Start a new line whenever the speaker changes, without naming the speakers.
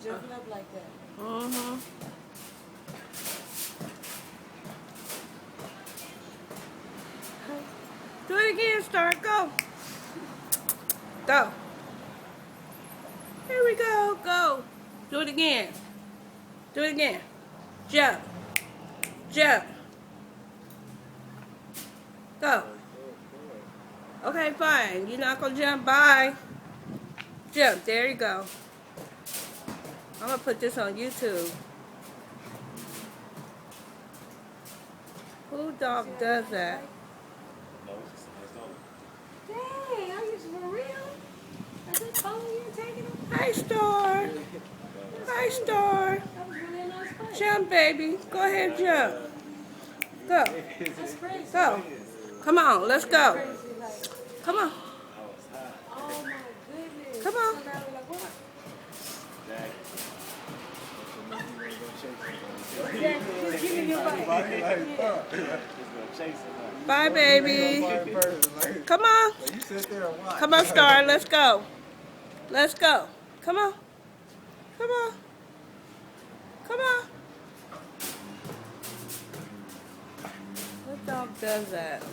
jumping up like that.
Mm-hmm. Do it again, Star. Go. Go. Here we go. Go. Do it again. Do it again. Jump. Jump. Go. Okay, fine. You're not going to jump. Bye. Jump. There you go. I'm going to put this on YouTube. Who dog does that?
Dang, are you for real? Is it following you and taking them?
Hi, Star. Hi, Star.
That was really a nice play.
Jump, baby. Go ahead, jump. Go.
That's crazy.
Go. Come on, let's go.
Crazy, like,
Come on.
oh my goodness.
Come on.
So now we're like, what? Jack, just give me your bike.
Bye, baby. Come on.
You sit there and watch.
Come on, Star. Let's go. Let's go. Come on. Come on. Come on. What dog does that?